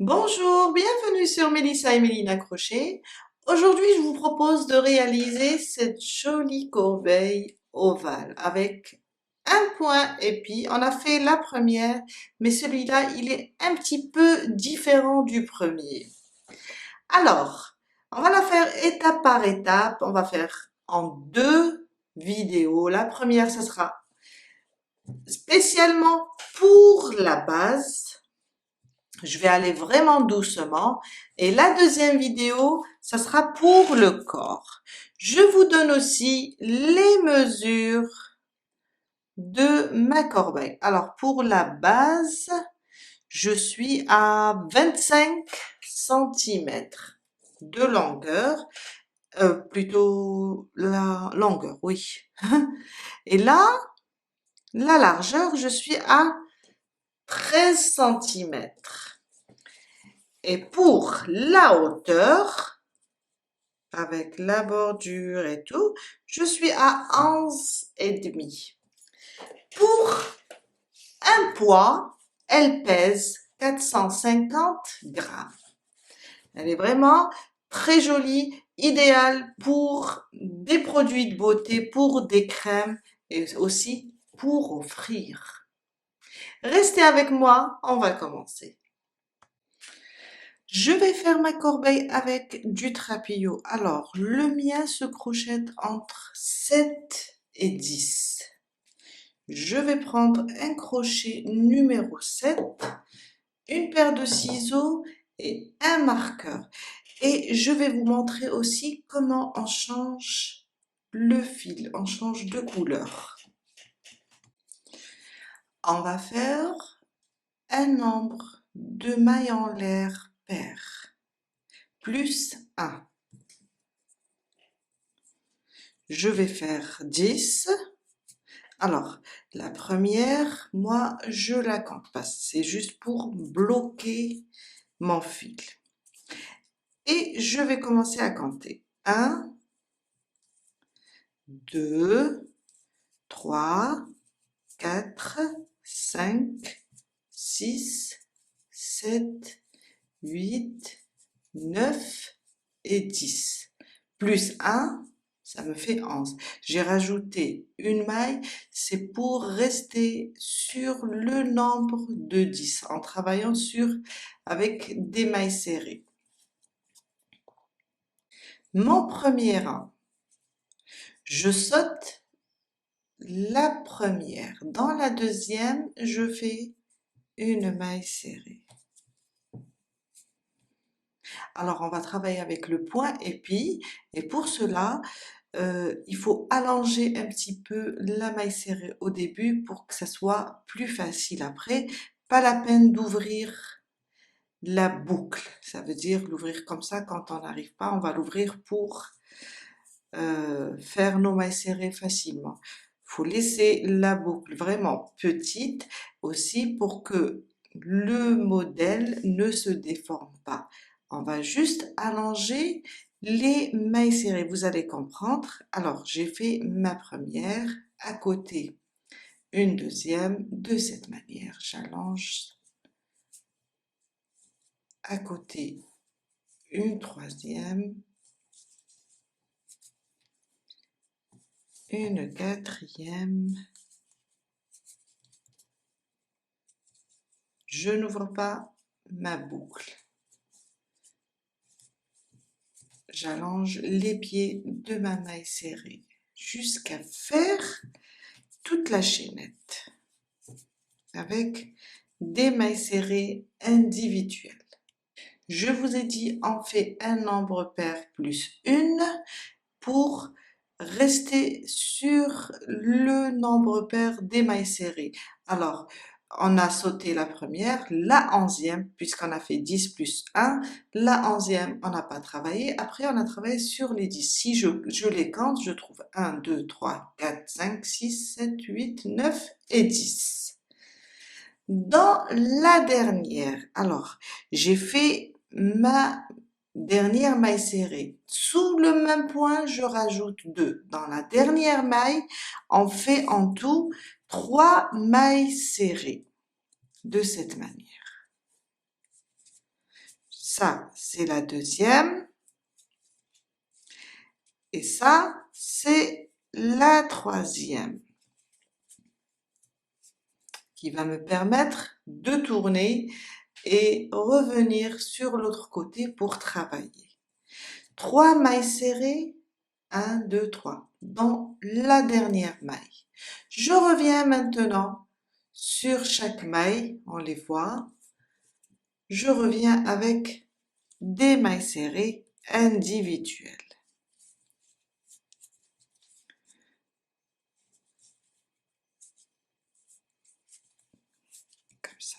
Bonjour, bienvenue sur Mélissa et Mélina Crochet. Aujourd'hui, je vous propose de réaliser cette jolie corbeille ovale avec un point épi. On a fait la première, mais celui-là, il est un petit peu différent du premier. Alors, on va la faire étape par étape. On va faire en deux vidéos. La première, ce sera spécialement pour la base. Je vais aller vraiment doucement. Et la deuxième vidéo, ça sera pour le corps. Je vous donne aussi les mesures de ma corbeille. Alors, pour la base, je suis à 25 centimètres de longueur. Plutôt la longueur, oui. Et là, la largeur, je suis à 13 centimètres. Et pour la hauteur, avec la bordure et tout, je suis à 11,5. Pour un poids, elle pèse 450 grammes. Elle est vraiment très jolie, idéale pour des produits de beauté, pour des crèmes et aussi pour offrir. Restez avec moi, on va commencer. Je vais faire ma corbeille avec du trapillo. Alors, le mien se crochette entre 7 et 10. Je vais prendre un crochet numéro 7, une paire de ciseaux et un marqueur. Et je vais vous montrer aussi comment on change le fil, on change de couleur. On va faire un nombre de mailles en l'air paires, plus 1. Je vais faire 10. Alors, la première, moi, je la compte pas. C'est juste pour bloquer mon fil. Et je vais commencer à compter. 1, 2, 3, 4, 5, 6, 7, 8, 9 et 10. Plus 1, ça me fait 11. J'ai rajouté une maille, c'est pour rester sur le nombre de 10 en travaillant avec des mailles serrées. Mon premier rang, je saute la première. Dans la deuxième, je fais une maille serrée. Alors, on va travailler avec le point épi et pour cela, il faut allonger un petit peu la maille serrée au début pour que ça soit plus facile après. Pas la peine d'ouvrir la boucle, ça veut dire l'ouvrir comme ça quand on n'arrive pas, on va l'ouvrir pour faire nos mailles serrées facilement. Faut laisser la boucle vraiment petite aussi pour que le modèle ne se déforme pas. On va juste allonger les mailles serrées, vous allez comprendre. Alors, j'ai fait ma première, à côté une deuxième, de cette manière. J'allonge à côté une troisième, une quatrième. Je n'ouvre pas ma boucle. J'allonge les pieds de ma maille serrée jusqu'à faire toute la chaînette avec des mailles serrées individuelles. Je vous ai dit, on fait un nombre pair plus une pour rester sur le nombre pair des mailles serrées. Alors, on a sauté la première, la 11e, puisqu'on a fait 10 plus 1, la 11e, on n'a pas travaillé. Après, on a travaillé sur les 10. Si je les compte, je trouve 1, 2, 3, 4, 5, 6, 7, 8, 9 et 10. Dans la dernière, alors, j'ai fait ma dernière maille serrée. Sous le même point, je rajoute 2. Dans la dernière maille, on fait en tout 3 mailles serrées de cette manière. ça c'est la deuxième et ça c'est la troisième qui va me permettre de tourner et revenir sur l'autre côté pour travailler. 3 mailles serrées, 1, 2, 3, dans la dernière maille. Je reviens maintenant sur chaque maille, on les voit. Je reviens avec des mailles serrées individuelles. Comme ça.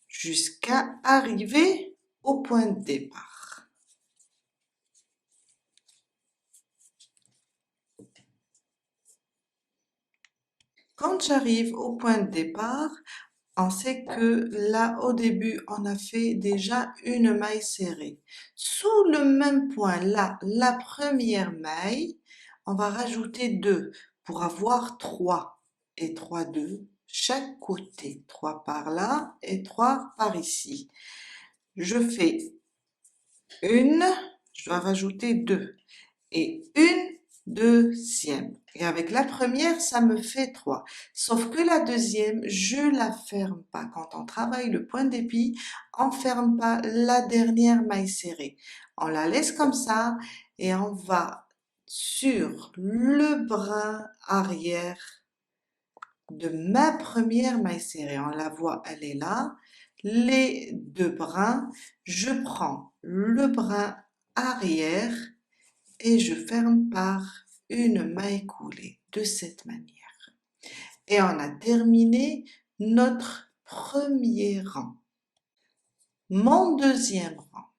Jusqu'à arriver au point de départ. Quand j'arrive au point de départ, on sait que là, au début, on a fait déjà une maille serrée. Sous le même point, là, la première maille, on va rajouter 2 pour avoir 3. Et 3, 2, chaque côté. 3 par là et 3 par ici. Je fais une, je dois rajouter 2. Et une deuxième. Et avec la première, ça me fait 3. Sauf que la deuxième, je la ferme pas. Quand on travaille le point d'épi, on ferme pas la dernière maille serrée. On la laisse comme ça et on va sur le brin arrière de ma première maille serrée. On la voit, elle est là. Les 2 brins, je prends le brin arrière et je ferme par une maille coulée de cette manière. Et on a terminé notre premier rang. Mon deuxième rang.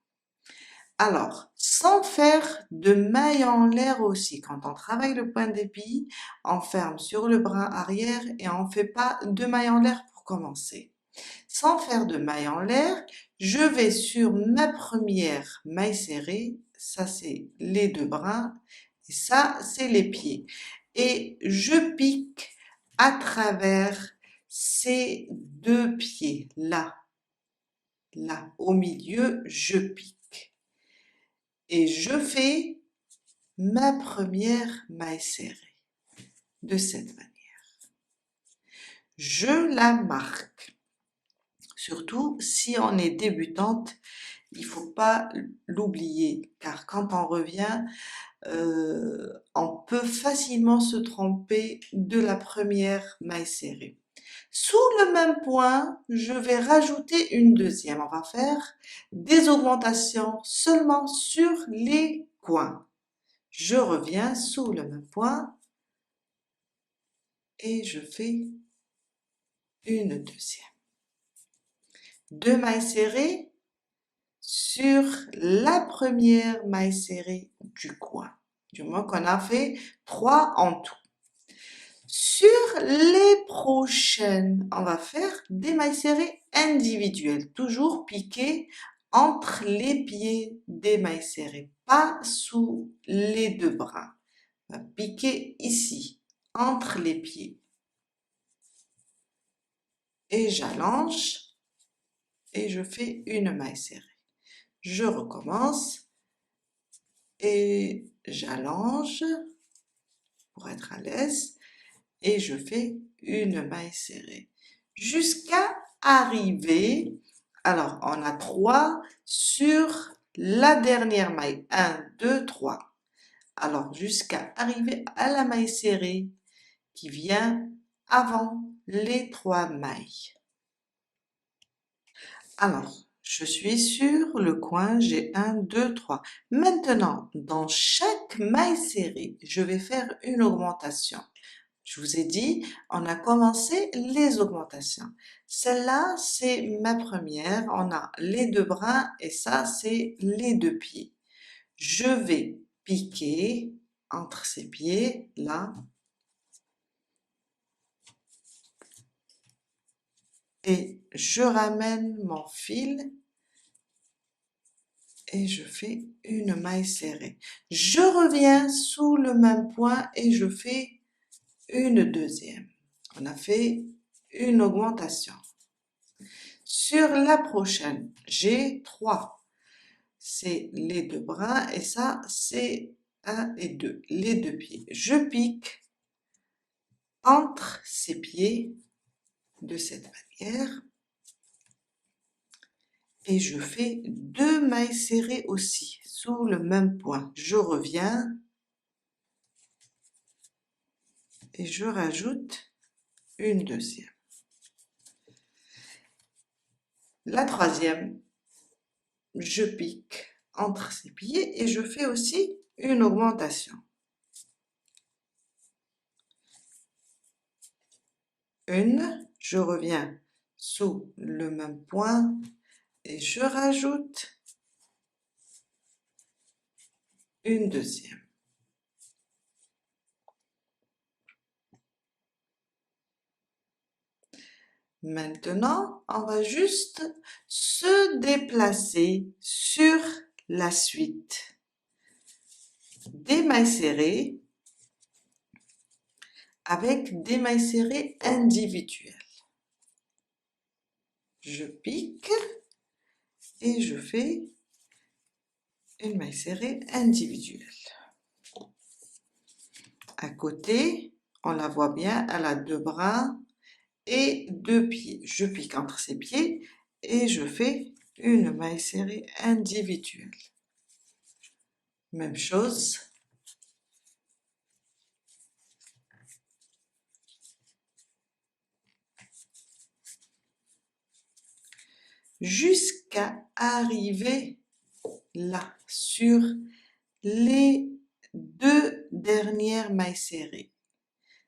Alors, sans faire de maille en l'air aussi, quand on travaille le point d'épi, on ferme sur le brin arrière et on ne fait pas de maille en l'air pour commencer. Sans faire de maille en l'air, je vais sur ma première maille serrée, ça c'est les 2 brins, et ça c'est les pieds. Et je pique à travers ces 2 pieds, là, au milieu, je pique. Et je fais ma première maille serrée, de cette manière. Je la marque. Surtout si on est débutante, il faut pas l'oublier, car quand on revient, on peut facilement se tromper de la première maille serrée. Sous le même point, je vais rajouter une deuxième. On va faire des augmentations seulement sur les coins. Je reviens sous le même point et je fais une deuxième. 2 mailles serrées sur la première maille serrée du coin. Du moins qu'on a fait 3 en tout. Sur les prochaines, on va faire des mailles serrées individuelles, toujours piquées entre les pieds des mailles serrées, pas sous les 2 brins. On va piquer ici, entre les pieds. Et j'allonge et je fais une maille serrée. Je recommence et j'allonge pour être à l'aise et je fais une maille serrée jusqu'à arriver, alors on a 3 sur la dernière maille, 1, 2, 3, alors jusqu'à arriver à la maille serrée qui vient avant les 3 mailles. Alors, je suis sur le coin, j'ai 1, 2, 3. Maintenant, dans chaque maille serrée, je vais faire une augmentation. Je vous ai dit, on a commencé les augmentations. Celle-là, c'est ma première. On a les 2 brins et ça, c'est les 2 pieds. Je vais piquer entre ces pieds, là. Et je ramène mon fil et je fais une maille serrée. Je reviens sous le même point et je fais une deuxième. On a fait une augmentation. Sur la prochaine, j'ai 3. C'est les 2 brins et ça, c'est 1 et 2, les 2 pieds. Je pique entre ces pieds de cette manière et je fais 2 mailles serrées aussi sous le même point. Je reviens et je rajoute une deuxième. La troisième, je pique entre ces pieds et je fais aussi une augmentation. Une, je reviens sous le même point et je rajoute une deuxième. Maintenant, on va juste se déplacer sur la suite des mailles serrées avec des mailles serrées individuelles. Je pique et je fais une maille serrée individuelle. À côté, on la voit bien, elle a 2 brins et 2 pieds. Je pique entre ces pieds et je fais une maille serrée individuelle. Même chose. Jusqu'à arriver là, sur les 2 dernières mailles serrées.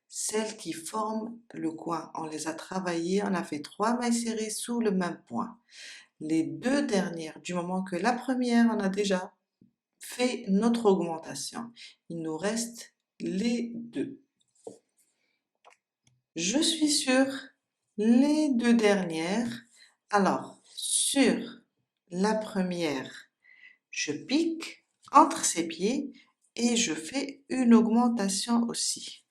Celles qui forment le coin, on les a travaillées, on a fait 3 mailles serrées sous le même point. Les 2 dernières, du moment que la première, on a déjà fait notre augmentation. Il nous reste les 2. Je suis sur les 2 dernières. Alors, sur la première, je pique entre ces pieds et je fais une augmentation aussi.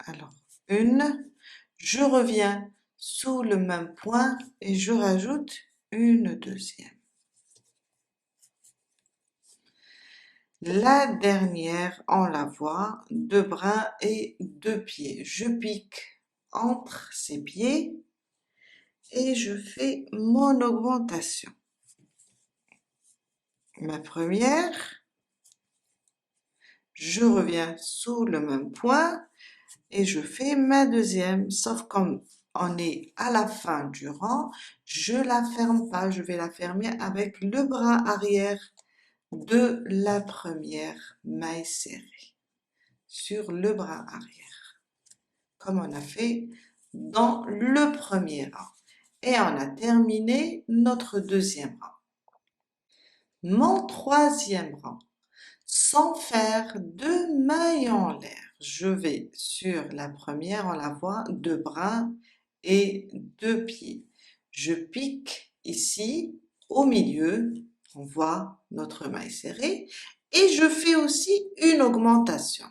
Alors, une, je reviens sous le même point et je rajoute une deuxième. La dernière, on la voit, 2 brins et 2 pieds. Je pique entre ces pieds et je fais mon augmentation. Ma première, je reviens sous le même point et je fais ma deuxième, sauf comme on est à la fin du rang, je la ferme pas, je vais la fermer avec le bras arrière de la première maille serrée sur le bras arrière, comme on a fait dans le premier rang. Et on a terminé notre deuxième rang. Mon troisième rang, sans faire de mailles en l'air. Je vais sur la première, on la voit, 2 brins et 2 pieds. Je pique ici au milieu, on voit notre maille serrée, et je fais aussi une augmentation.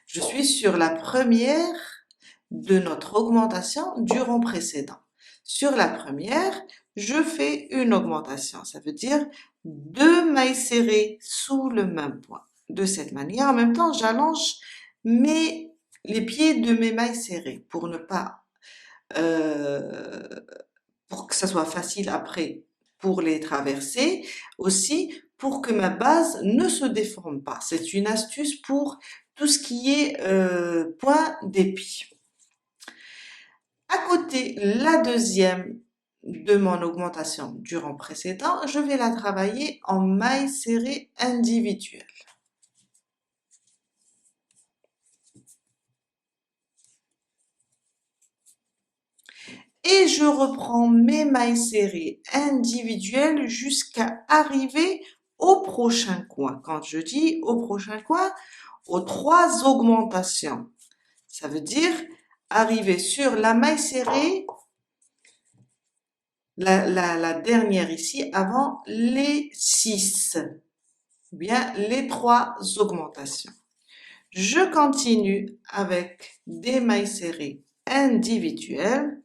Je suis sur la première de notre augmentation du rang précédent. Sur la première, je fais une augmentation, ça veut dire 2 mailles serrées sous le même point. De cette manière, en même temps, j'allonge les pieds de mes mailles serrées pour ne pas, pour que ça soit facile après pour les traverser, aussi pour que ma base ne se déforme pas. C'est une astuce pour tout ce qui est point d'épi. À côté, la deuxième de mon augmentation du rang précédent, je vais la travailler en mailles serrées individuelles. Et je reprends mes mailles serrées individuelles jusqu'à arriver au prochain coin. Quand je dis au prochain coin, aux 3 augmentations. Ça veut dire arriver sur la maille serrée, la dernière ici, avant les 6, ou bien les 3 augmentations. Je continue avec des mailles serrées individuelles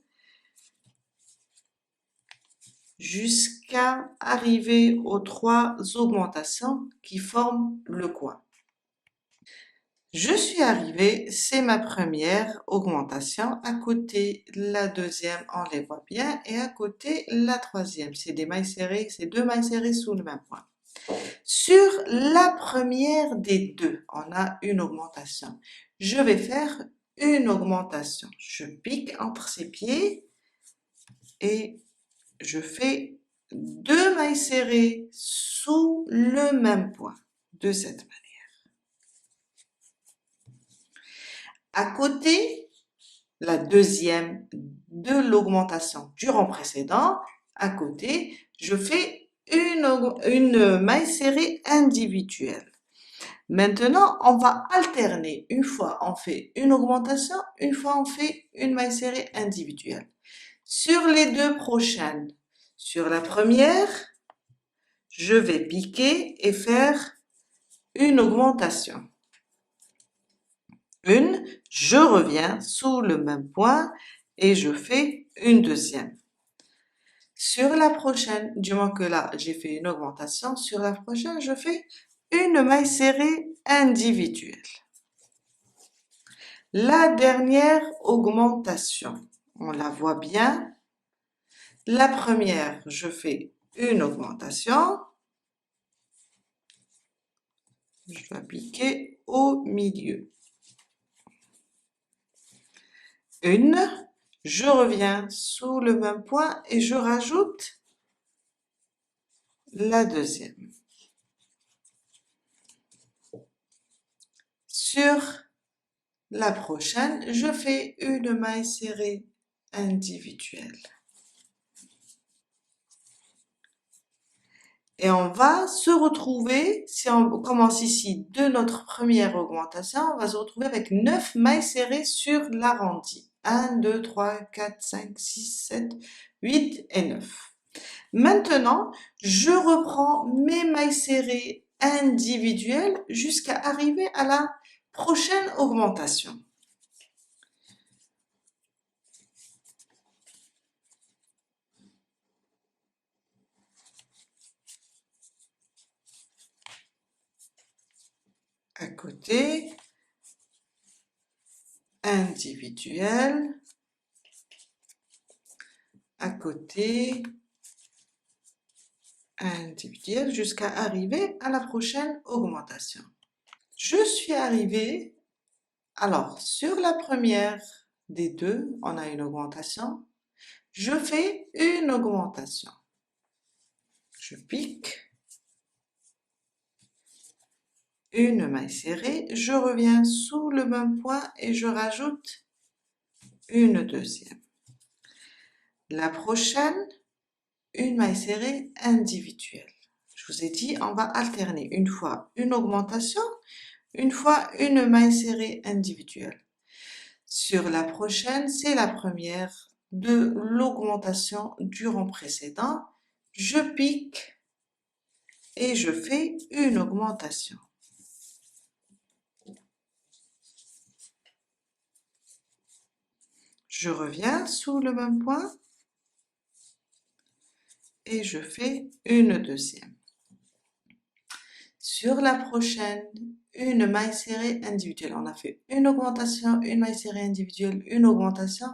jusqu'à arriver aux 3 augmentations qui forment le coin. Je suis arrivée, c'est ma première augmentation. À côté, la deuxième, on les voit bien. Et à côté, la troisième. C'est des mailles serrées, c'est 2 mailles serrées sous le même point. Sur la première des deux, on a une augmentation. Je vais faire une augmentation. Je pique entre ces pieds et je fais 2 mailles serrées sous le même point, de cette manière. À côté, la deuxième de l'augmentation du rang précédent, à côté, je fais une maille serrée individuelle. Maintenant, on va alterner. Une fois, on fait une augmentation, une fois, on fait une maille serrée individuelle. Sur les deux prochaines, sur la première, je vais piquer et faire une augmentation. Une, je reviens sous le même point et je fais une deuxième. Sur la prochaine, du moment que là, j'ai fait une augmentation, sur la prochaine, je fais une maille serrée individuelle. La dernière augmentation, on la voit bien. La première, je fais une augmentation. Je dois piquer au milieu. Une, je reviens sous le même point et je rajoute la deuxième. Sur la prochaine, je fais une maille serrée individuelle. Et on va se retrouver, si on commence ici de notre première augmentation, on va se retrouver avec 9 mailles serrées sur l'arrondi. 1, 2, 3, 4, 5, 6, 7, 8 et 9. Maintenant, je reprends mes mailles serrées individuelles jusqu'à arriver à la prochaine augmentation. À côté, individuel, à côté, individuel, jusqu'à arriver à la prochaine augmentation. Je suis arrivée, alors sur la première des deux, on a une augmentation. Je fais une augmentation. Je pique. Une maille serrée, je reviens sous le même point et je rajoute une deuxième. La prochaine, une maille serrée individuelle. Je vous ai dit, on va alterner une fois une augmentation, une fois une maille serrée individuelle. Sur la prochaine, c'est la première de l'augmentation du rang précédent. Je pique et je fais une augmentation. Je reviens sous le même point et je fais une deuxième. Sur la prochaine, une maille serrée individuelle. On a fait une augmentation, une maille serrée individuelle, une augmentation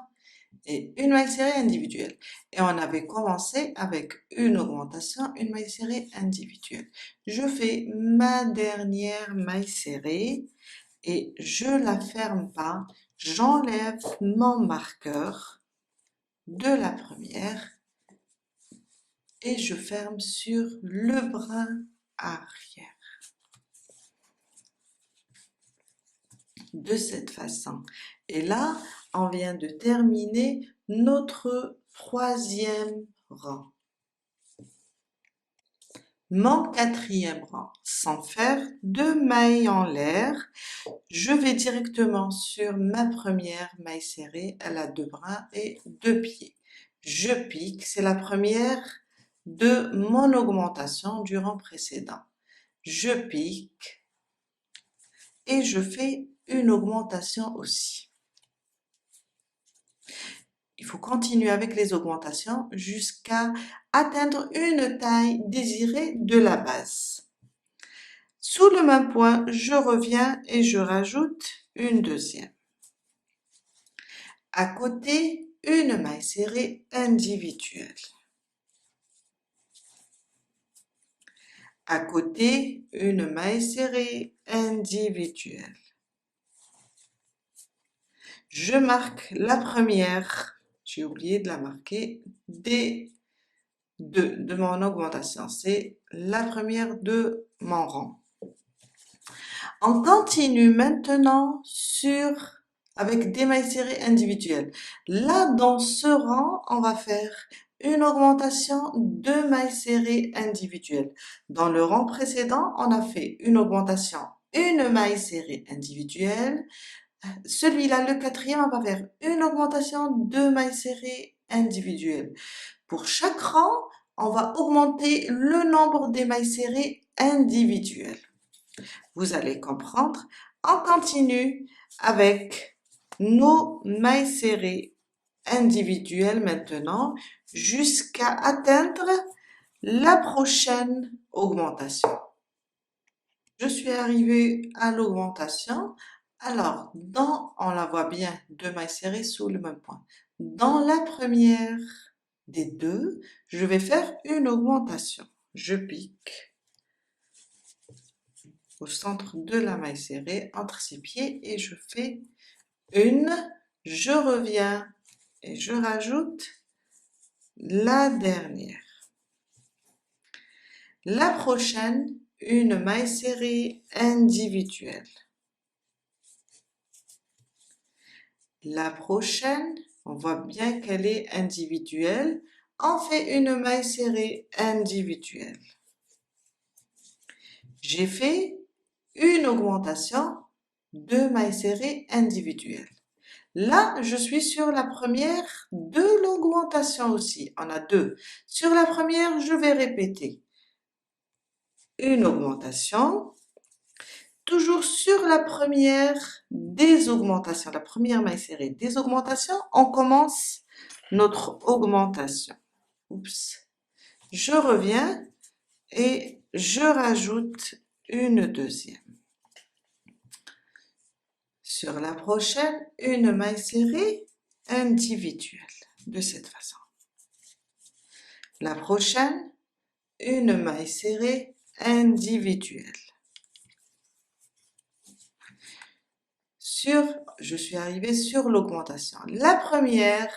et une maille serrée individuelle. Et on avait commencé avec une augmentation, une maille serrée individuelle. Je fais ma dernière maille serrée et je la ferme pas. J'enlève mon marqueur de la première et je ferme sur le brin arrière. De cette façon. Et là, on vient de terminer notre troisième rang. Mon quatrième rang, sans faire de mailles en l'air, je vais directement sur ma première maille serrée, elle a 2 brins et 2 pieds. Je pique, c'est la première de mon augmentation du rang précédent. Je pique et je fais une augmentation aussi. il faut continuer avec les augmentations jusqu'à atteindre une taille désirée de la base. Sous le même point, je reviens et je rajoute une deuxième. À côté, une maille serrée individuelle. À côté, une maille serrée individuelle. Je marque la première, j'ai oublié de la marquer, des deux de mon augmentation. C'est la première de mon rang. On continue maintenant avec des mailles serrées individuelles. Là, dans ce rang, on va faire une augmentation de mailles serrées individuelles. Dans le rang précédent, on a fait une augmentation, une maille serrée individuelle. Celui-là, le quatrième, on va faire une augmentation de mailles serrées individuelles. Pour chaque rang, on va augmenter le nombre des mailles serrées individuelles. Vous allez comprendre. On continue avec nos mailles serrées individuelles maintenant jusqu'à atteindre la prochaine augmentation. Je suis arrivée à l'augmentation. Alors, on la voit bien, deux mailles serrées sous le même point. Dans la première des deux, je vais faire une augmentation. Je pique au centre de la maille serrée entre ses pieds et je fais une, je reviens et je rajoute la dernière. La prochaine, une maille serrée individuelle. La prochaine, on voit bien qu'elle est individuelle. On fait une maille serrée individuelle. J'ai fait une augmentation de mailles serrées individuelles. Là, je suis sur la première de l'augmentation aussi. On a deux. Sur la première, je vais répéter une augmentation. Toujours sur la première des augmentations, la première maille serrée des augmentations, on commence notre augmentation. Oups. Je reviens et je rajoute une deuxième. Sur la prochaine, une maille serrée individuelle, de cette façon. La prochaine, une maille serrée individuelle. Je suis arrivée sur l'augmentation. La première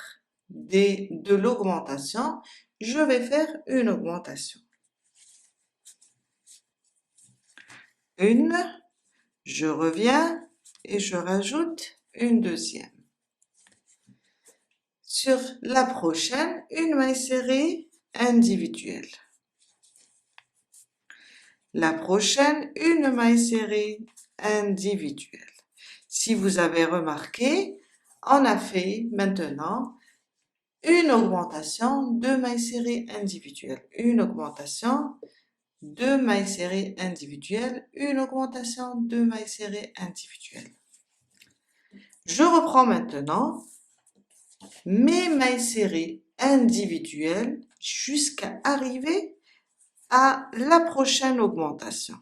de l'augmentation, je vais faire une augmentation. Une, je reviens et je rajoute une deuxième. Sur la prochaine, une maille serrée individuelle. La prochaine, une maille serrée individuelle. Si vous avez remarqué, on a fait maintenant une augmentation de mailles serrées individuelles, une augmentation de mailles serrées individuelles, une augmentation de mailles serrées individuelles. Je reprends maintenant mes mailles serrées individuelles jusqu'à arriver à la prochaine augmentation.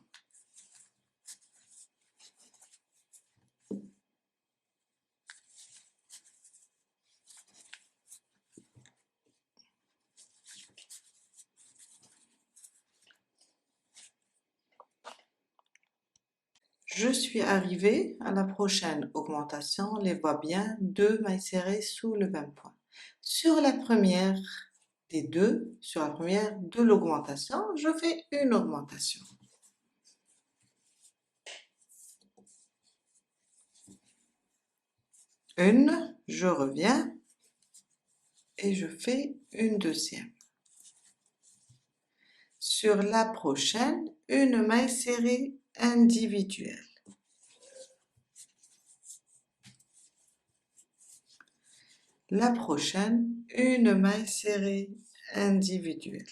Je suis arrivée à la prochaine augmentation, on les voit bien, deux mailles serrées sous le même point. Sur la première des deux, sur la première de l'augmentation, je fais une augmentation. Une, je reviens et je fais une deuxième. Sur la prochaine, une maille serrée individuelle. La prochaine, une maille serrée individuelle.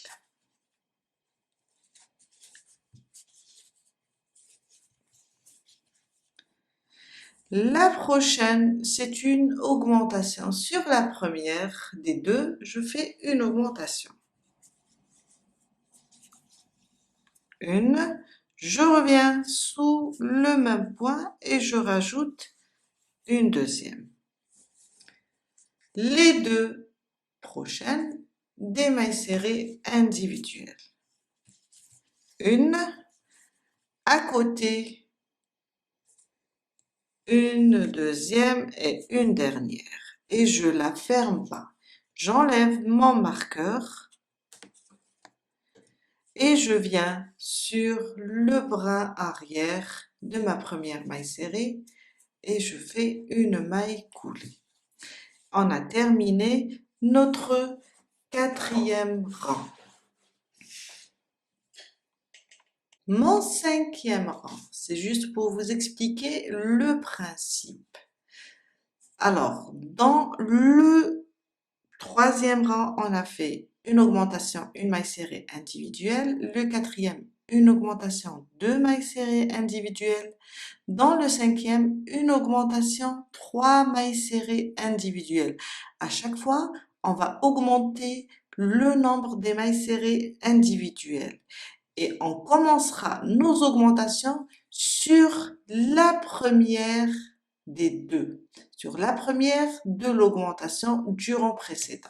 La prochaine, c'est une augmentation. Sur la première des deux, je fais une augmentation. Une, je reviens sous le même point et je rajoute une deuxième. Les deux prochaines, des mailles serrées individuelles. Une, à côté, une deuxième et une dernière. Et je la ferme pas. J'enlève mon marqueur et je viens sur le brin arrière de ma première maille serrée et je fais une maille coulée. On a terminé notre quatrième rang. Mon cinquième rang, c'est juste pour vous expliquer le principe. Alors, dans le troisième rang, on a fait une augmentation, une maille serrée individuelle. Le quatrième, une augmentation, deux mailles serrées individuelles. Dans le cinquième, une augmentation, trois mailles serrées individuelles. À chaque fois, on va augmenter le nombre des mailles serrées individuelles. Et on commencera nos augmentations sur la première des deux, sur la première de l'augmentation du rang précédent.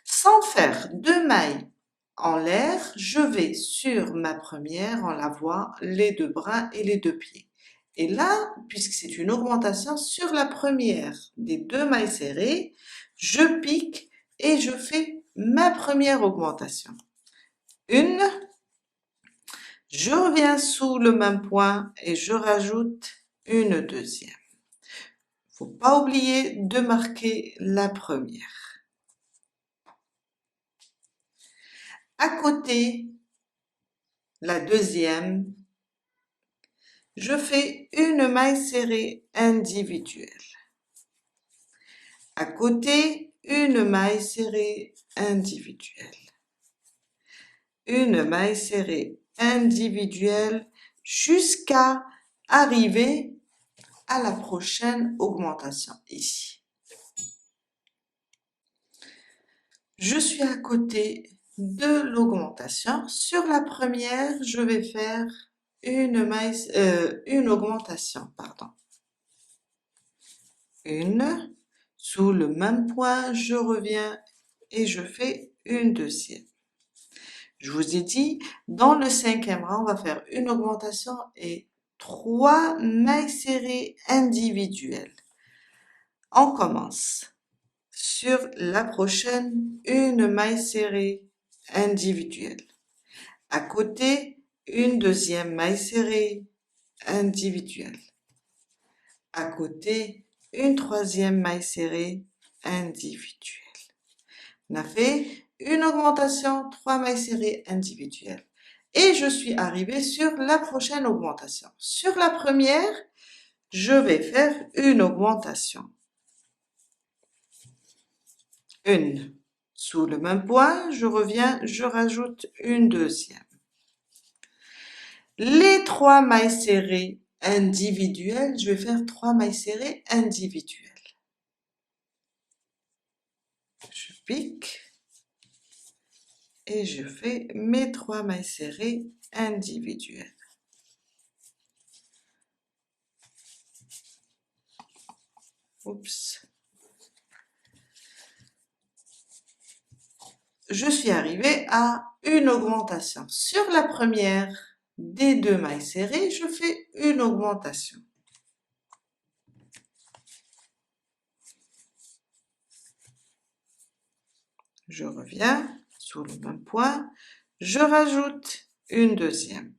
Sans faire de mailles en l'air, je vais sur ma première, on la voit, les deux bras et les deux pieds. Et là, puisque c'est une augmentation sur la première des deux mailles serrées, je pique et je fais ma première augmentation. Une, je reviens sous le même point et je rajoute une deuxième. Faut pas oublier de marquer la première. À côté, la deuxième, je fais une maille serrée individuelle. À côté, une maille serrée individuelle. Une maille serrée individuelle jusqu'à arriver à la prochaine augmentation ici. Je suis à côté de l'augmentation. Sur la première, je vais faire une augmentation, pardon. Une, sous le même point, je reviens et je fais une deuxième. Je vous ai dit, dans le cinquième rang, on va faire une augmentation et trois mailles serrées individuelles. On commence. Sur la prochaine, une maille serrée individuelle. À côté, une deuxième maille serrée individuelle. À côté, une troisième maille serrée individuelle. On a fait une augmentation, trois mailles serrées individuelles. Et je suis arrivée sur la prochaine augmentation. Sur la première, je vais faire une augmentation. Une. Sous le même point, je reviens, je rajoute une deuxième. Les trois mailles serrées individuelles, je vais faire trois mailles serrées individuelles. Je pique et je fais mes trois mailles serrées individuelles. Oups. Je suis arrivée à une augmentation. Sur la première des deux mailles serrées, je fais une augmentation. Je reviens sous le même point, je rajoute une deuxième.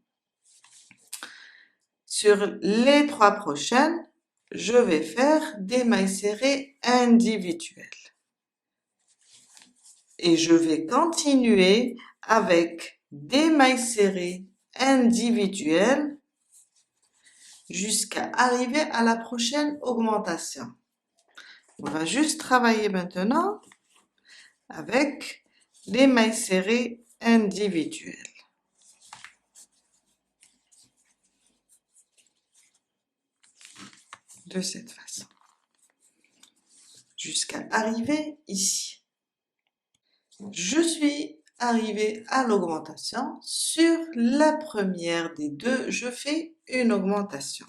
Sur les trois prochaines, je vais faire des mailles serrées individuelles. Et je vais continuer avec des mailles serrées individuelles jusqu'à arriver à la prochaine augmentation. On va juste travailler maintenant avec les mailles serrées individuelles. de cette façon, jusqu'à arriver ici. Je suis arrivée à l'augmentation. Sur la première des deux, je fais une augmentation.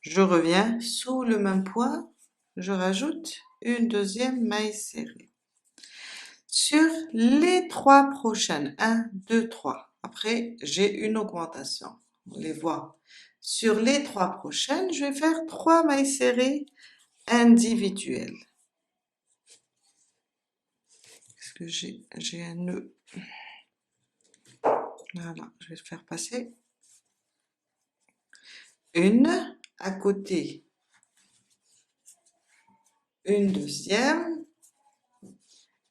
Je reviens sous le même point, je rajoute une deuxième maille serrée. Sur les trois prochaines, 1, 2, 3, après j'ai une augmentation, on les voit. Sur les trois prochaines, je vais faire 3 mailles serrées individuelles. Est-ce que j'ai un nœud? Voilà, je vais le faire passer. Une à côté, une deuxième,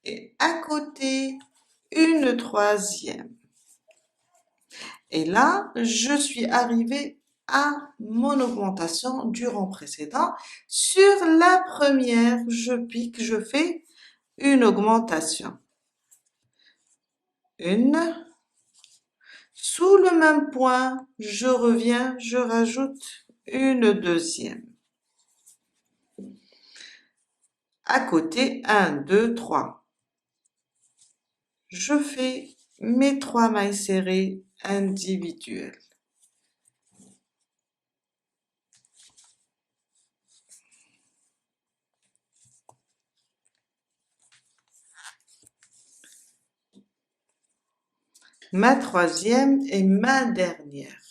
et à côté, une troisième. Et là, je suis arrivée à mon augmentation du rang précédent. Sur la première, je pique, je fais une augmentation. Une. Sous le même point, je reviens, je rajoute une deuxième. À côté, 1, 2, 3. Je fais mes 3 mailles serrées individuelles. Ma troisième et ma dernière.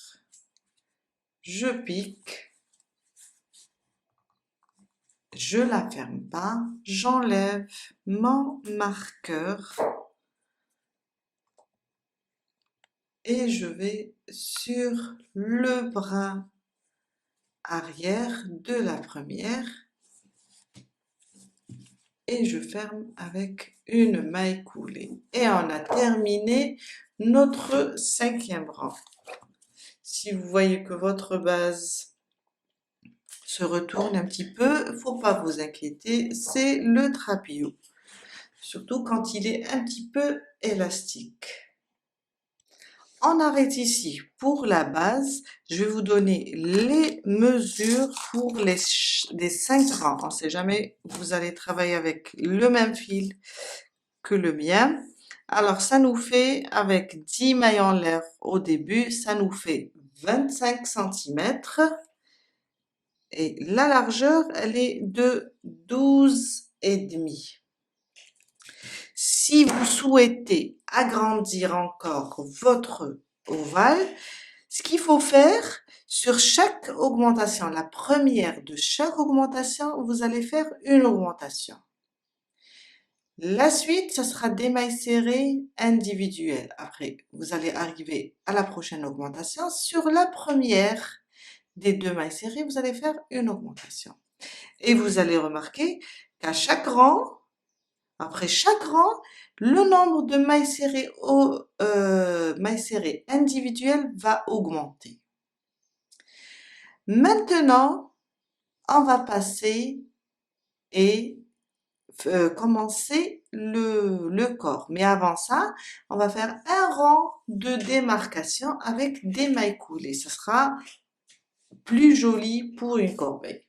Je pique. Je la ferme pas, j'enlève mon marqueur et je vais sur le brin arrière de la première et je ferme avec une maille coulée. Et on a terminé notre 5e rang. Si vous voyez que votre base se retourne un petit peu, faut pas vous inquiéter, c'est le trapéo. Surtout quand il est un petit peu élastique. On arrête ici pour la base. Je vais vous donner les mesures pour les 5 rangs. On ne sait jamais, vous allez travailler avec le même fil que le mien. Alors, ça nous fait, avec 10 mailles en l'air au début, ça nous fait 25 cm. Et la largeur, elle est de 12,5. Si vous souhaitez agrandir encore votre ovale, ce qu'il faut faire, sur chaque augmentation, la première de chaque augmentation, vous allez faire une augmentation. La suite, ce sera des mailles serrées individuelles. Après, vous allez arriver à la prochaine augmentation. Sur la première des 2 mailles serrées, vous allez faire une augmentation. Et vous allez remarquer qu'à chaque rang, après chaque rang, le nombre de mailles serrées individuelles va augmenter. Maintenant, on va passer et commencer le corps. Mais avant ça, on va faire un rang de démarcation avec des mailles coulées. Ce sera plus joli pour une corbeille.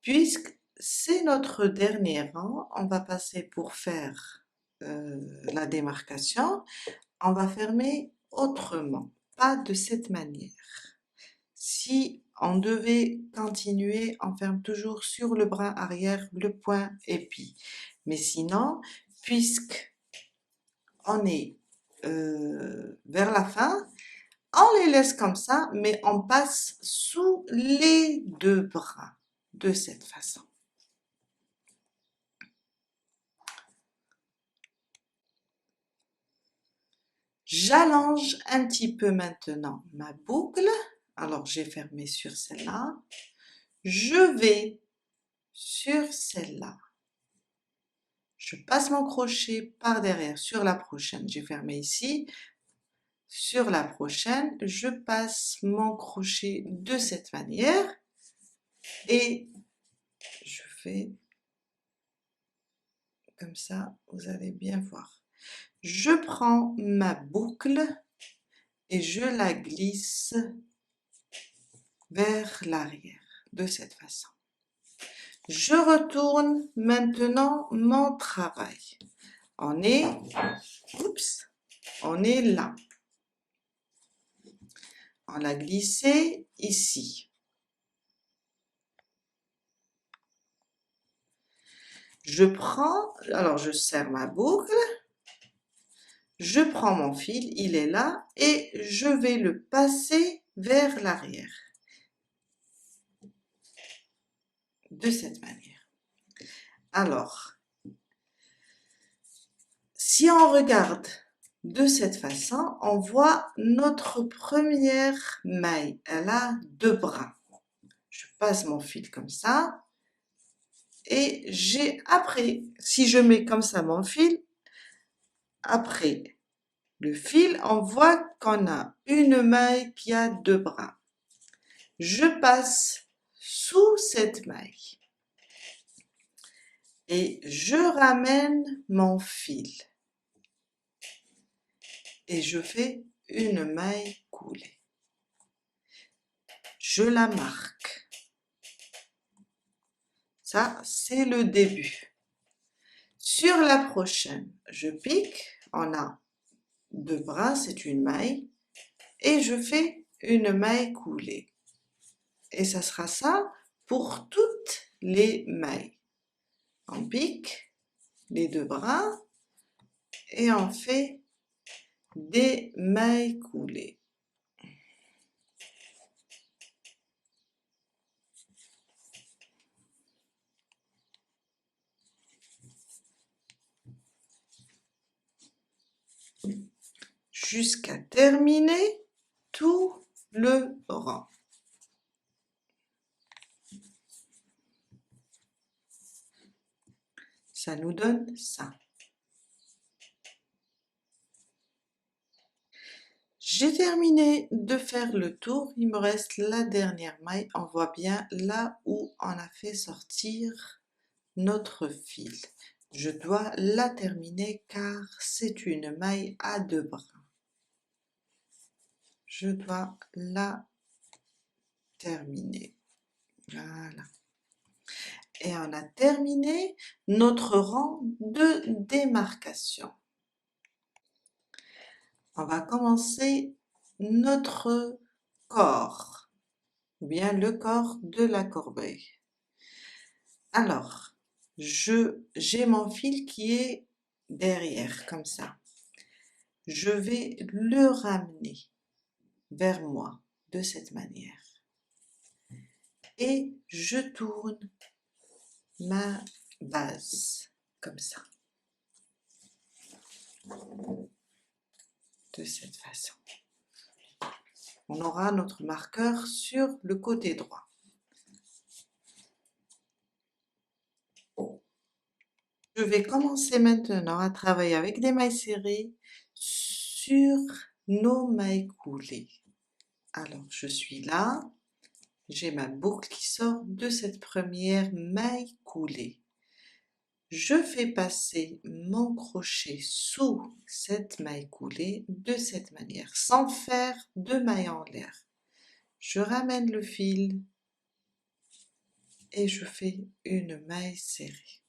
Puisque c'est notre dernier rang, on va passer pour faire la démarcation. On va fermer autrement, pas de cette manière. Si on devait continuer, on ferme toujours sur le brin arrière le point épi. Mais sinon, puisque on est vers la fin, on les laisse comme ça, mais on passe sous les 2 brins de cette façon. J'allonge un petit peu maintenant ma boucle. Alors, j'ai fermé sur celle-là. Je vais sur celle-là. Je passe mon crochet par derrière sur la prochaine. J'ai fermé ici. Sur la prochaine, je passe mon crochet de cette manière et je fais comme ça, vous allez bien voir. Je prends ma boucle et je la glisse vers l'arrière, de cette façon. Je retourne maintenant mon travail. On est là. On l'a glissé ici. Alors je serre ma boucle, je prends mon fil, il est là, et je vais le passer vers l'arrière. De cette manière. Alors, si on regarde de cette façon, on voit notre première maille, elle a 2 brins. Je passe mon fil comme ça, et après, si je mets comme ça mon fil, après le fil, on voit qu'on a une maille qui a 2 brins. Je passe sous cette maille et je ramène mon fil et je fais une maille coulée. Je la marque. Ça, c'est le début. Sur la prochaine, je pique, on a 2 brins, c'est une maille, et je fais une maille coulée. Et ça sera ça pour toutes les mailles. On pique les 2 brins et on fait des mailles coulées. Jusqu'à terminer tout le rang. Ça nous donne ça. J'ai terminé de faire le tour, il me reste la dernière maille, on voit bien là où on a fait sortir notre fil. Je dois la terminer car c'est une maille à 2 brins. Je dois la terminer. Voilà. Et on a terminé notre rang de démarcation. On va commencer notre corps, ou bien le corps de la corbeille. Alors, j'ai mon fil qui est derrière, comme ça. Je vais le ramener vers moi de cette manière. Et je tourne ma base, comme ça. De cette façon. On aura notre marqueur sur le côté droit. Je vais commencer maintenant à travailler avec des mailles serrées sur nos mailles coulées. Alors, je suis là, j'ai ma boucle qui sort de cette première maille coulée. Je fais passer mon crochet sous cette maille coulée de cette manière, sans faire de maille en l'air. Je ramène le fil et je fais une maille serrée.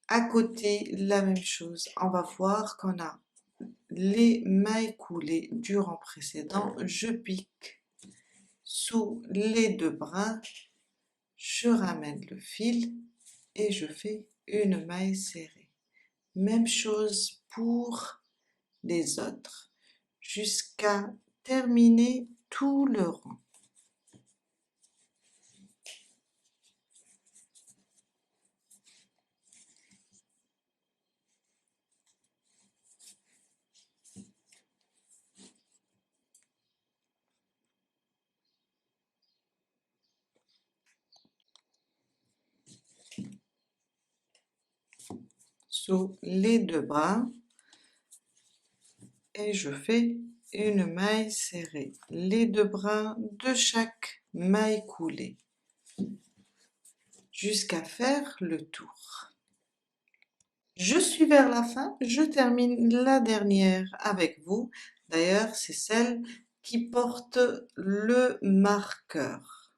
À côté, la même chose, on va voir qu'on a les mailles coulées du rang précédent. Je pique sous les 2 brins, je ramène le fil et je fais une maille serrée. Même chose pour les autres, jusqu'à terminer tout le rang. Sous les 2 brins et je fais une maille serrée, les 2 brins de chaque maille coulée jusqu'à faire le tour. Je suis vers la fin, je termine la dernière avec vous. D'ailleurs, c'est celle qui porte le marqueur.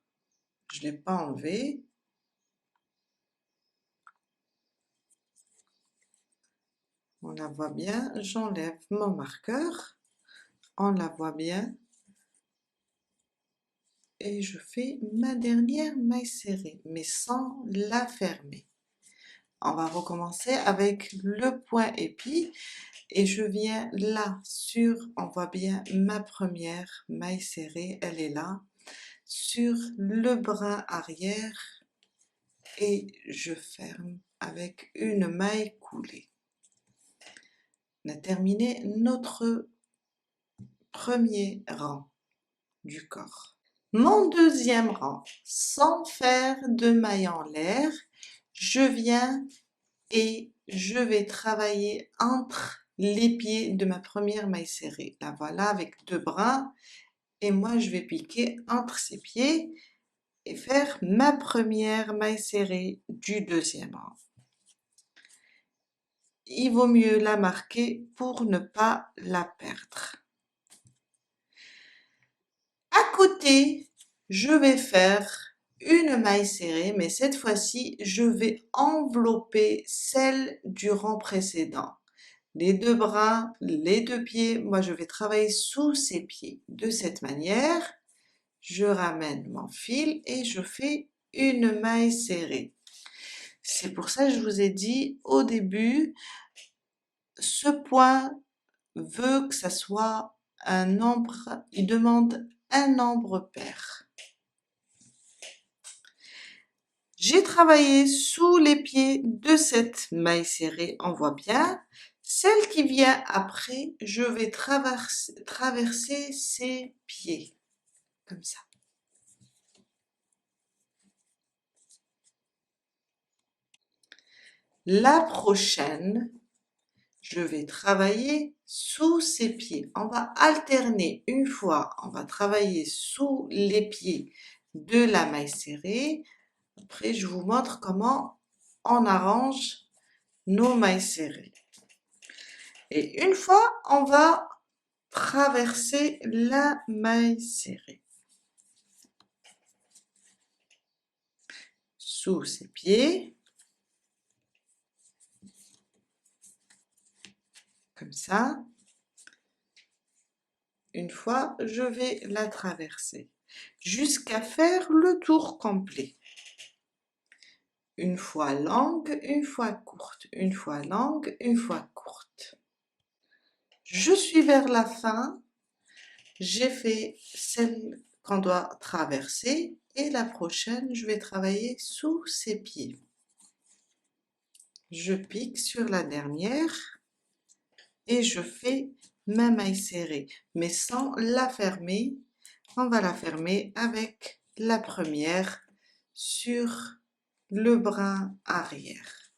Je ne l'ai pas enlevé. On la voit bien, j'enlève mon marqueur. On la voit bien. Et je fais ma dernière maille serrée, mais sans la fermer. On va recommencer avec le point épi et je viens là sur, on voit bien ma première maille serrée, elle est là, sur le brin arrière et je ferme avec une maille coulée. On a terminé notre premier rang du corps. Mon deuxième rang, sans faire de maille en l'air, je viens et je vais travailler entre les pieds de ma première maille serrée. La voilà avec deux brins et moi je vais piquer entre ces pieds et faire ma première maille serrée du deuxième rang. Il vaut mieux la marquer pour ne pas la perdre. À côté, je vais faire une maille serrée, mais cette fois-ci, je vais envelopper celle du rang précédent. Les deux bras, les deux pieds, moi je vais travailler sous ces pieds. De cette manière, je ramène mon fil et je fais une maille serrée. C'est pour ça que je vous ai dit au début, ce point veut que ça soit un nombre, il demande un nombre pair. J'ai travaillé sous les pieds de cette maille serrée, on voit bien. Celle qui vient après, je vais traverser ses pieds, comme ça. La prochaine, je vais travailler sous ses pieds. On va alterner une fois, on va travailler sous les pieds de la maille serrée. Après, je vous montre comment on arrange nos mailles serrées. Et une fois, on va traverser la maille serrée. Sous ses pieds. Comme ça. Une fois, je vais la traverser jusqu'à faire le tour complet. Une fois longue, une fois courte, une fois longue, une fois courte. Je suis vers la fin, j'ai fait celle qu'on doit traverser et la prochaine, je vais travailler sous ses pieds. Je pique sur la dernière et je fais ma maille serrée, mais sans la fermer. On va la fermer avec la première sur le brin arrière,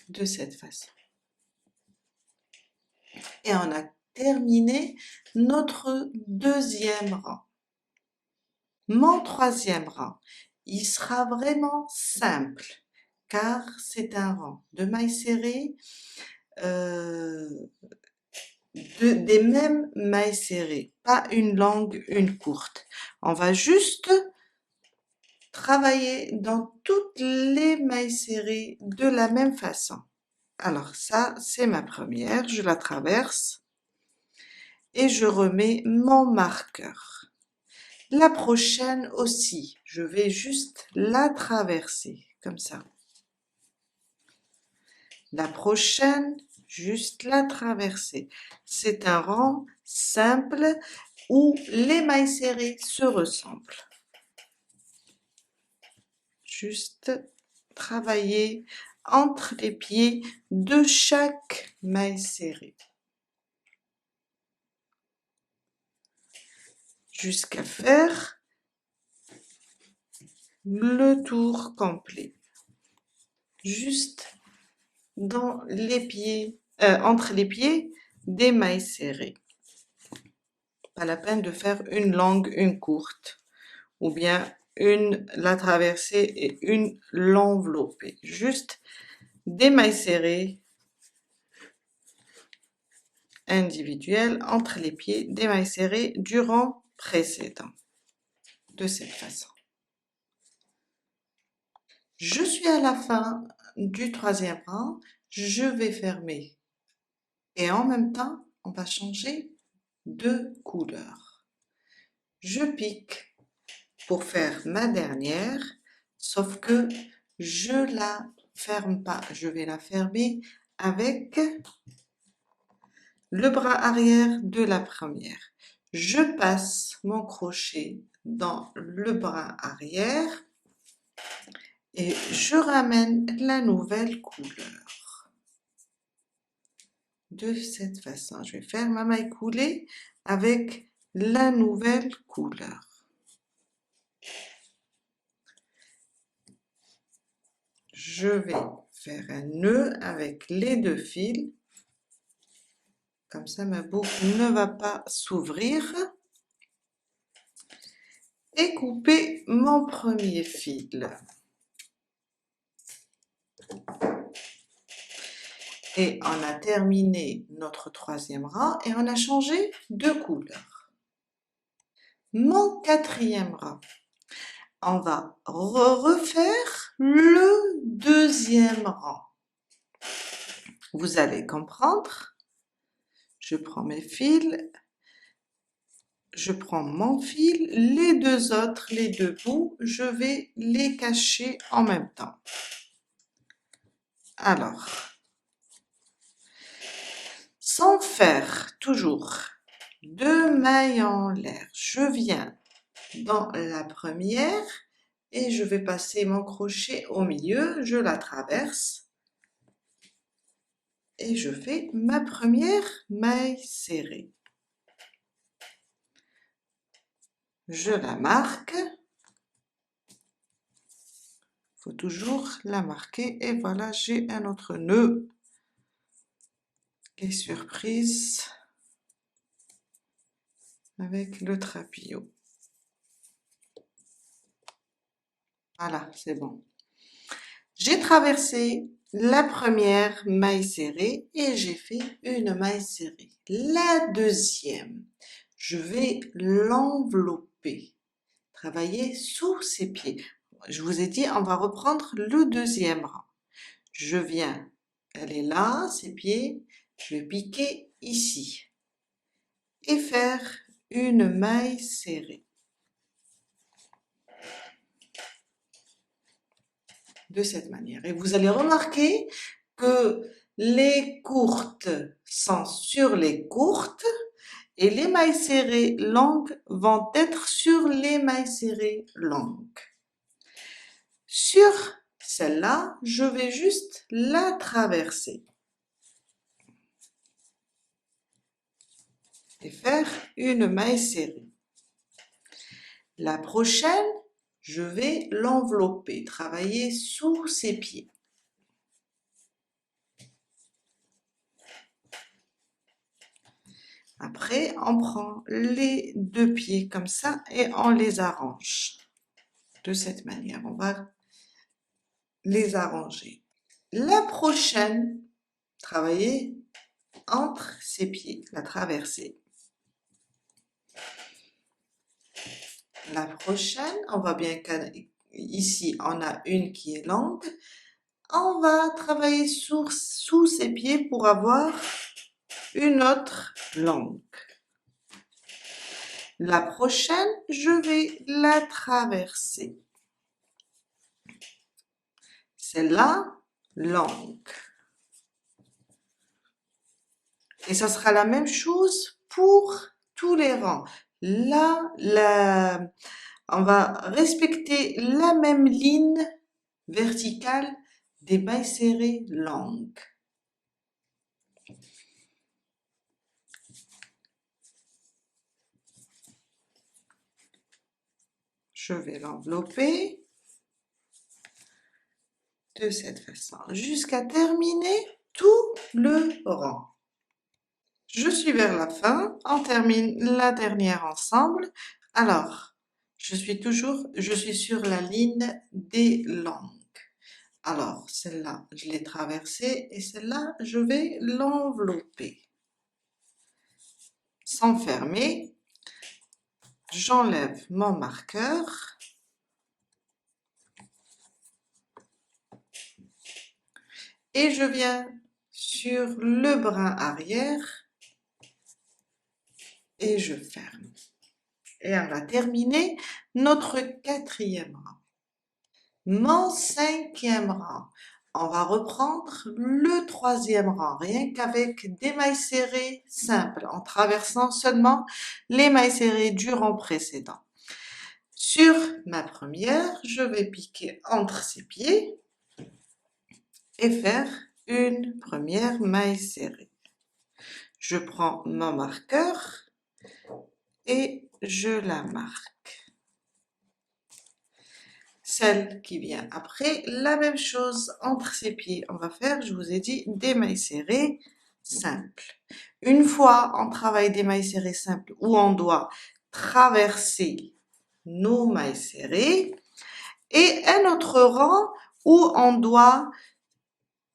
de cette façon. Et on a terminé notre deuxième rang. Mon troisième rang, il sera vraiment simple, car c'est un rang de mailles serrées, des mêmes mailles serrées, pas une longue, une courte. On va juste travailler dans toutes les mailles serrées de la même façon. Alors ça, c'est ma première, je la traverse et je remets mon marqueur. La prochaine aussi, je vais juste la traverser, comme ça. La prochaine, juste la traverser. C'est un rang simple où les mailles serrées se ressemblent. Juste travailler entre les pieds de chaque maille serrée. Jusqu'à faire le tour complet. Juste dans les pieds, entre les pieds des mailles serrées. Pas la peine de faire une longue, une courte, ou bien une la traverser et une l'envelopper. Juste des mailles serrées individuelles entre les pieds des mailles serrées du rang précédent, de cette façon. Je suis à la fin du troisième rang, je vais fermer et en même temps, on va changer de couleur. Je pique pour faire ma dernière, sauf que je la ferme pas, je vais la fermer avec le bras arrière de la première. Je passe mon crochet dans le bras arrière et je ramène la nouvelle couleur. De cette façon, je vais faire ma maille coulée avec la nouvelle couleur. Je vais faire un nœud avec les deux fils. Comme ça, ma boucle ne va pas s'ouvrir. Et couper mon premier fil. Et on a terminé notre troisième rang et on a changé de couleur. Mon quatrième rang, on va refaire le deuxième rang. Vous allez comprendre. Je prends mes fils, je prends mon fil, les deux autres, les deux bouts, je vais les cacher en même temps. Alors, sans faire toujours deux mailles en l'air, je viens dans la première et je vais passer mon crochet au milieu, je la traverse et je fais ma première maille serrée. Je la marque, faut toujours la marquer et voilà, j'ai un autre nœud. Et surprise avec le trapillot. Voilà, c'est bon. J'ai traversé la première maille serrée et j'ai fait une maille serrée. La deuxième, je vais l'envelopper, travailler sous ses pieds. Je vous ai dit, on va reprendre le deuxième rang. Je viens, elle est là, ses pieds, je vais piquer ici et faire une maille serrée. De cette manière. Et vous allez remarquer que les courtes sont sur les courtes et les mailles serrées longues vont être sur les mailles serrées longues. Sur celle-là, je vais juste la traverser et faire une maille serrée. La prochaine, je vais l'envelopper, travailler sous ses pieds. Après, on prend les deux pieds comme ça et on les arrange. De cette manière, on va les arranger. La prochaine, travailler entre ses pieds, la traversée. La prochaine, on voit bien qu'ici, on a une qui est longue. On va travailler sous ses pieds pour avoir une autre longue. La prochaine, je vais la traverser. Celle-là, longue. Et ça sera la même chose pour tous les rangs. Là, on va respecter la même ligne verticale des mailles serrées longues. Je vais l'envelopper de cette façon jusqu'à terminer tout le rang. Je suis vers la fin, on termine la dernière ensemble. Alors, je suis sur la ligne des longues. Alors, celle-là, je l'ai traversée et celle-là, je vais l'envelopper. Sans fermer, j'enlève mon marqueur et je viens sur le brin arrière et je ferme. Et on va terminer notre 4e rang. Mon 5e rang, on va reprendre le 3e rang, rien qu'avec des mailles serrées simples, en traversant seulement les mailles serrées du rang précédent. Sur ma première, je vais piquer entre ses pieds et faire une première maille serrée. Je prends mon marqueur et je la marque. Celle qui vient après, la même chose entre ses pieds. On va faire, je vous ai dit, des mailles serrées simples. Une fois on travaille des mailles serrées simples où on doit traverser nos mailles serrées et un autre rang où on doit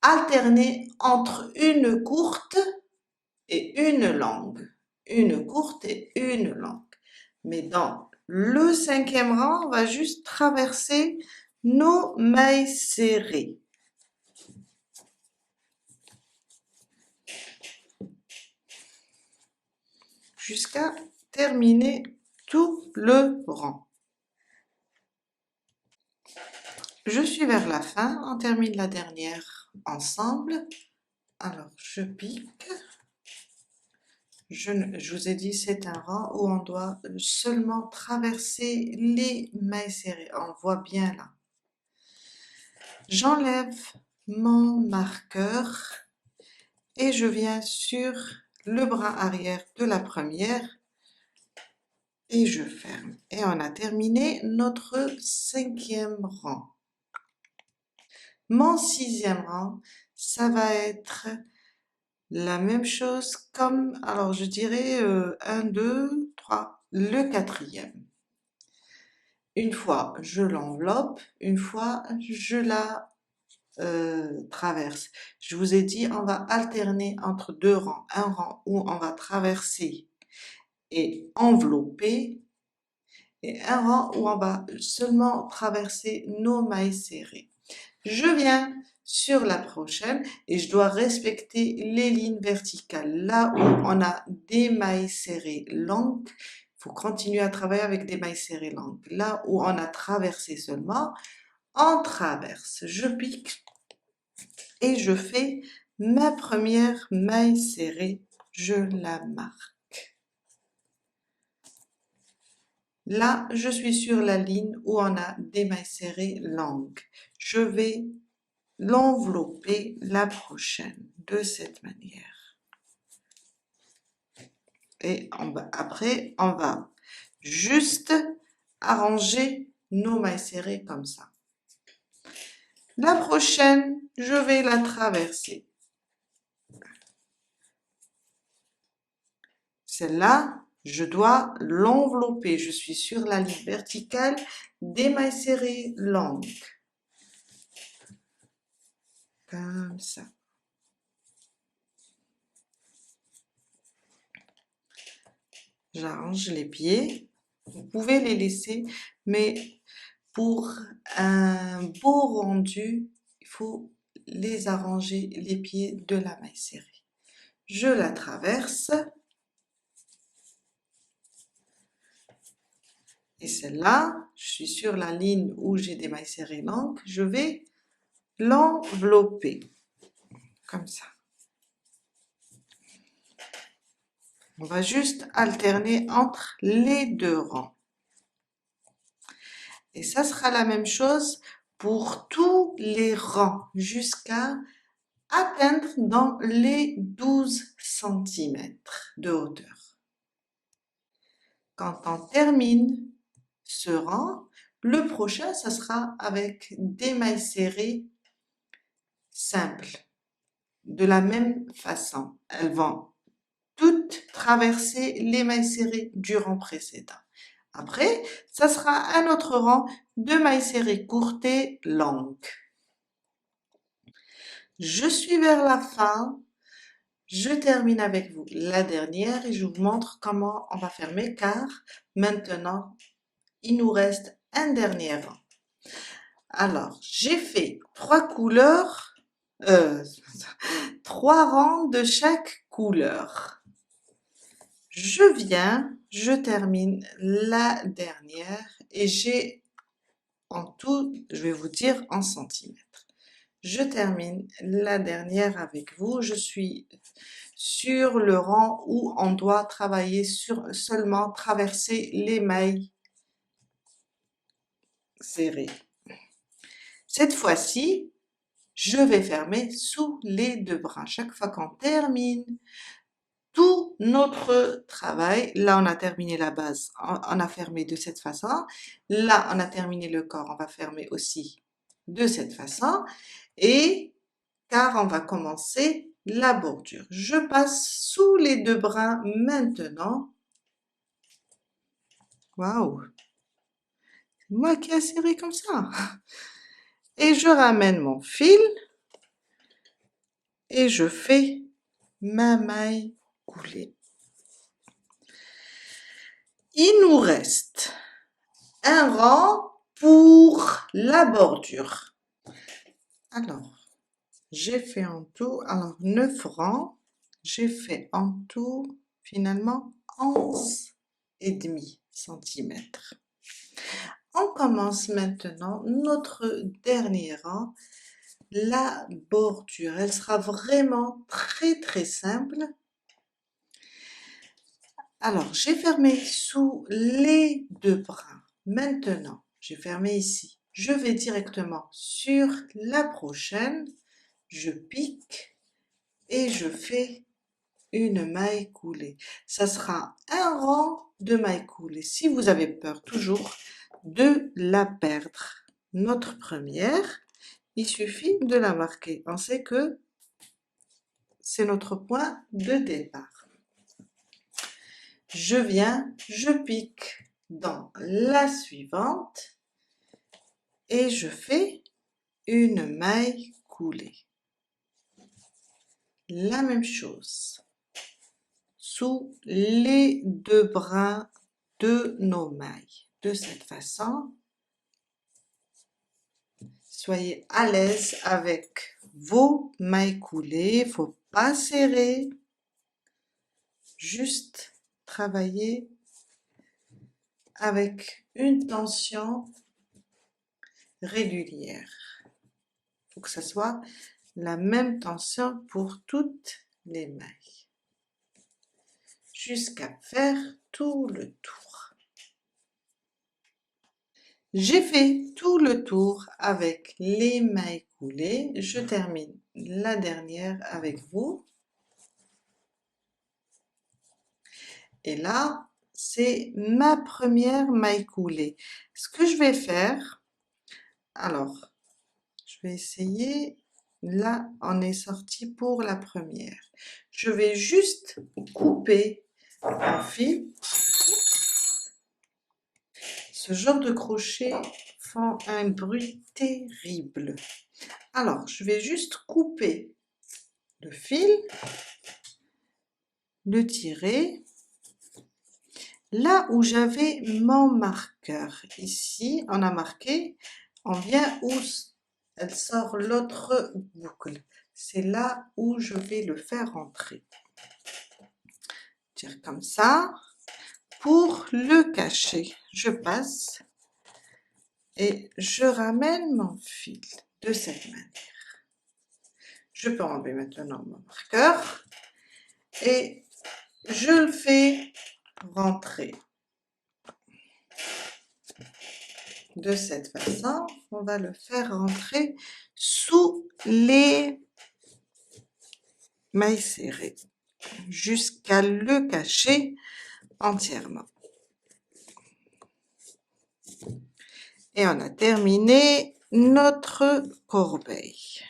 alterner entre une courte et une longue. Une courte et une longue. Mais dans le 5e rang, on va juste traverser nos mailles serrées. Jusqu'à terminer tout le rang. Je suis vers la fin, on termine la dernière ensemble. Alors, je pique. Je vous ai dit, c'est un rang où on doit seulement traverser les mailles serrées. On voit bien là. J'enlève mon marqueur et je viens sur le bras arrière de la première et je ferme. Et on a terminé notre 5e rang. Mon 6e rang, ça va être la même chose comme, alors je dirais 1, 2, 3, le 4e. Une fois, je l'enveloppe, une fois, je la traverse. Je vous ai dit, on va alterner entre deux rangs. Un rang où on va traverser et envelopper et un rang où on va seulement traverser nos mailles serrées. Je viens sur la prochaine et je dois respecter les lignes verticales. Là où on a des mailles serrées longues, il faut continuer à travailler avec des mailles serrées longues. Là où on a traversé seulement, on traverse. Je pique et je fais ma première maille serrée. Je la marque. Là, je suis sur la ligne où on a des mailles serrées longues. Je vais l'envelopper la prochaine de cette manière. Et après, on va juste arranger nos mailles serrées comme ça. La prochaine, je vais la traverser. Celle-là, je dois l'envelopper. Je suis sur la ligne verticale des mailles serrées longues. Comme ça. J'arrange les pieds. Vous pouvez les laisser, mais pour un beau rendu, il faut les arranger les pieds de la maille serrée. Je la traverse. Et celle-là, je suis sur la ligne où j'ai des mailles serrées longues, je vais l'envelopper. Comme ça. On va juste alterner entre les deux rangs. Et ça sera la même chose pour tous les rangs jusqu'à atteindre dans les 12 cm de hauteur. Quand on termine ce rang, le prochain, ça sera avec des mailles serrées simples. De la même façon, elles vont toutes traverser les mailles serrées du rang précédent. Après, ça sera un autre rang de mailles serrées courtes et longues. Je suis vers la fin. Je termine avec vous la dernière et je vous montre comment on va fermer car maintenant, il nous reste un dernier rang. Alors, j'ai fait 3 couleurs, euh, 3 rangs de chaque couleur. Je termine la dernière et j'ai en tout, je vais vous dire en centimètres. Je termine la dernière avec vous. Je suis sur le rang où on doit travailler sur seulement traverser les mailles serrées. Cette fois-ci, je vais fermer sous les 2 brins. Chaque fois qu'on termine tout notre travail, là on a terminé la base, on a fermé de cette façon. Là on a terminé le corps, on va fermer aussi de cette façon. Et car on va commencer la bordure. Je passe sous les 2 brins maintenant. Waouh! C'est moi qui ai serré comme ça. Et je ramène mon fil et je fais ma maille coulée. Il nous reste un rang pour la bordure. Alors, j'ai fait en tout, 9 rangs, j'ai fait en tout finalement 11,5 centimètres. On commence maintenant notre dernier rang, la bordure. Elle sera vraiment très simple. Alors, j'ai fermé sous les 2 brins. Maintenant, j'ai fermé ici. Je vais directement sur la prochaine. Je pique et je fais une maille coulée. Ça sera un rang de mailles coulées. Si vous avez peur toujours de la perdre, notre première, il suffit de la marquer. On sait que c'est notre point de départ. Je pique dans la suivante et je fais une maille coulée. La même chose sous les 2 brins de nos mailles. De cette façon, soyez à l'aise avec vos mailles coulées, il ne faut pas serrer, juste travailler avec une tension régulière. Il faut que ce soit la même tension pour toutes les mailles, jusqu'à faire tout le tour. J'ai fait tout le tour avec les mailles coulées. Je termine la dernière avec vous. Et là, c'est ma première maille coulée. Ce que je vais faire, alors, je vais essayer, là, on est sorti pour la première. Je vais juste couper mon fil. Ce genre de crochet font un bruit terrible. Alors, je vais juste couper le fil, le tirer. Là où j'avais mon marqueur, ici, on a marqué, on vient où elle sort l'autre boucle. C'est là où je vais le faire rentrer. Tire comme ça. Pour le cacher, je passe et je ramène mon fil de cette manière. Je peux enlever maintenant mon marqueur et je le fais rentrer. De cette façon, on va le faire rentrer sous les mailles serrées jusqu'à le cacher entièrement. Et on a terminé notre corbeille.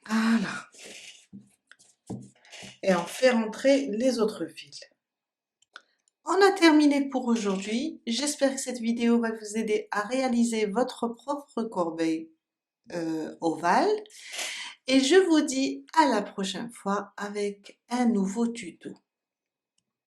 Voilà. Et on fait rentrer les autres fils. On a terminé pour aujourd'hui. J'espère que cette vidéo va vous aider à réaliser votre propre corbeille ovale. Et je vous dis à la prochaine fois avec un nouveau tuto.